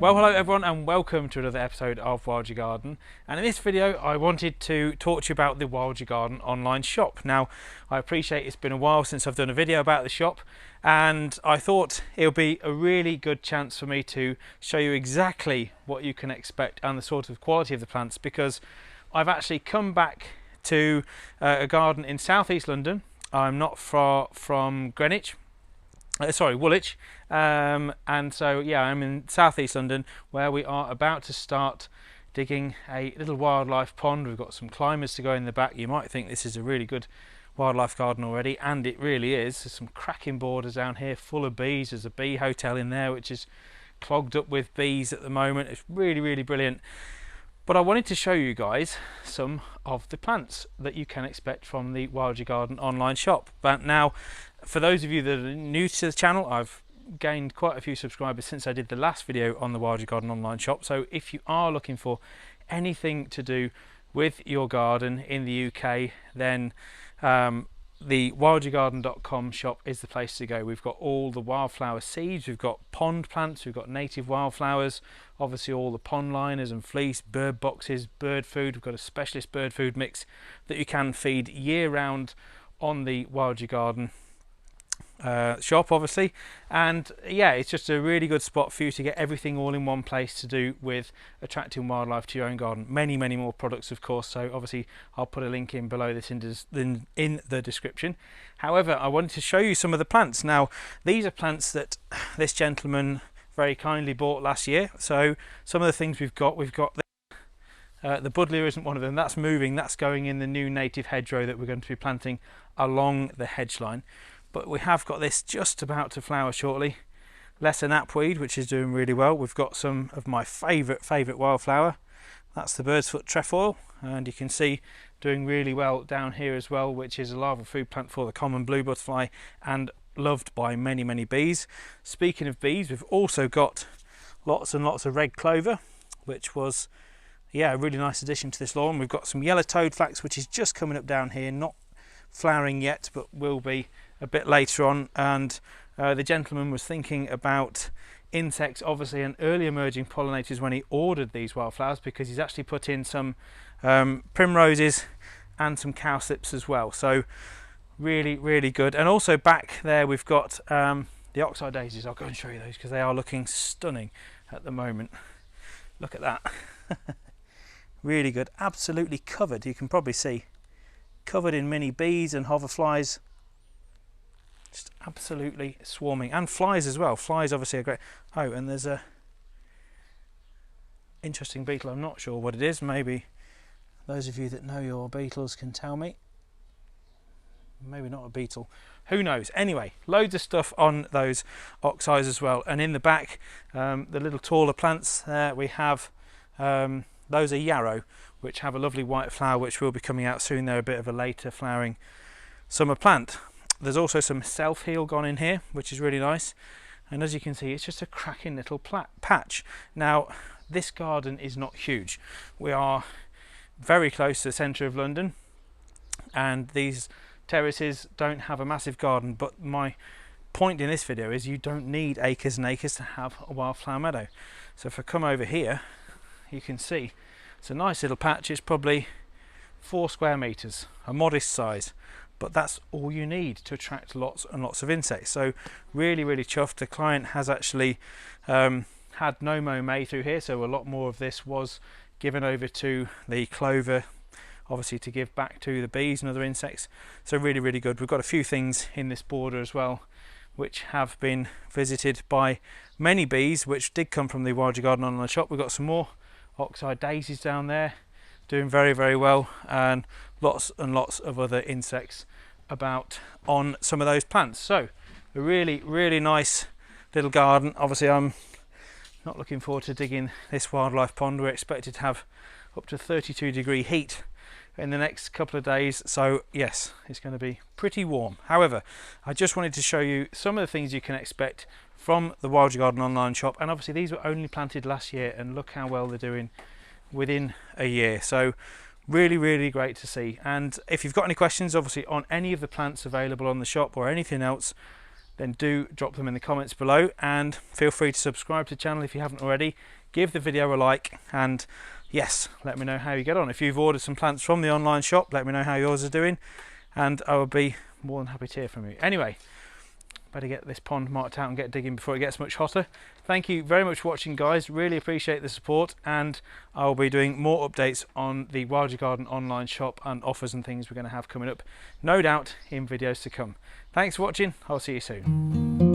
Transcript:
Well, hello everyone and welcome to another episode of Wild Your Garden, and in this video I wanted to talk to you about the Wild Your Garden online shop. Now I appreciate it's been a while since I've done a video about the shop, and I thought it would be a really good chance for me to show you exactly what you can expect and the sort of quality of the plants, because I've actually come back to a garden in southeast London. I'm not far from Greenwich. Woolwich, and so yeah, I'm in southeast London, where we are about to start digging a little wildlife pond. We've got some climbers to go in the back. You might think this is a really good wildlife garden already, and it really is. There's some cracking borders down here full of bees. There's a bee hotel in there which is clogged up with bees at the moment. It's really brilliant. But I wanted to show you guys some of the plants that you can expect from the Wild Your Garden online shop. But now, for those of you that are new to the channel, I've gained quite a few subscribers since I did the last video on the Wild Your Garden online shop. So if you are looking for anything to do with your garden in the UK, then the wildyourgarden.com shop is the place to go. We've got all the wildflower seeds, we've got pond plants, we've got native wildflowers, obviously all the pond liners and fleece, bird boxes, bird food. We've got a specialist bird food mix that you can feed year round on the Wild Your Garden shop, obviously. And yeah, it's just a really good spot for you to get everything all in one place to do with attracting wildlife to your own garden. Many more products, of course, so obviously I'll put a link in below this in the description. However, I wanted to show you some of the plants. Now these are plants that this gentleman very kindly bought last year. So some of the things we've got the buddleia isn't one of them. That's moving. That's going in the new native hedgerow that we're going to be planting along the hedge line. But we have got this just about to flower shortly. Lesser knapweed, which is doing really well. We've got some of my favourite wildflower. That's the bird's foot trefoil, and you can see doing really well down here as well, which is a larval food plant for the common blue butterfly and loved by many bees. Speaking of bees, we've also got lots and lots of red clover, which was a really nice addition to this lawn. We've got some yellow toad flax, which is just coming up down here, not flowering yet, but will be a bit later on. And the gentleman was thinking about insects, obviously, and early emerging pollinators when he ordered these wildflowers, because he's actually put in some primroses and some cowslips as well. So really good. And also back there we've got the oxeye daisies. I'll go and show you those because they are looking stunning at the moment. Look at that. Really good. Absolutely covered, you can probably see, covered in mini bees and hoverflies. Just absolutely swarming, and flies as well. Flies obviously are great. Oh, and there's a interesting beetle. I'm not sure what it is. Maybe those of you that know your beetles can tell me. Maybe not a beetle, who knows. Anyway, loads of stuff on those oxeyes as well. And in the back, the little taller plants there, we have those are yarrow, which have a lovely white flower which will be coming out soon. They're a bit of a later flowering summer plant. There's also some self-heal gone in here, which is really nice. And as you can see, it's just a cracking little patch. Now, this garden is not huge. We are very close to the centre of London, and these terraces don't have a massive garden. But my point in this video is you don't need acres and acres to have a wildflower meadow. So if I come over here, you can see it's a nice little patch. It's probably 4 square metres, a modest size. But that's all you need to attract lots and lots of insects. So really chuffed. The client has actually had no mow May through here, so a lot more of this was given over to the clover, obviously to give back to the bees and other insects. So really good. We've got a few things in this border as well which have been visited by many bees, which did come from the Wild Your Garden online shop. We've got some more oxeye daisies down there doing very well, and lots and lots of other insects about on some of those plants. So a really nice little garden. Obviously I'm not looking forward to digging this wildlife pond. We're expected to have up to 32-degree heat in the next couple of days, so yes, it's going to be pretty warm. However, I just wanted to show you some of the things you can expect from the Wild Your Garden online shop. And obviously these were only planted last year, and look how well they're doing within a year. So really great to see. And if you've got any questions obviously on any of the plants available on the shop or anything else, then do drop them in the comments below, and feel free to subscribe to the channel if you haven't already. Give the video a like, and yes, let me know how you get on. If you've ordered some plants from the online shop, let me know how yours are doing, and I will be more than happy to hear from you. Anyway, better get this pond marked out and get digging before it gets much hotter. Thank you very much for watching, guys. Really appreciate the support, and I'll be doing more updates on the Wild Your Garden online shop and offers and things we're going to have coming up, no doubt, in videos to come. Thanks for watching. I'll see you soon.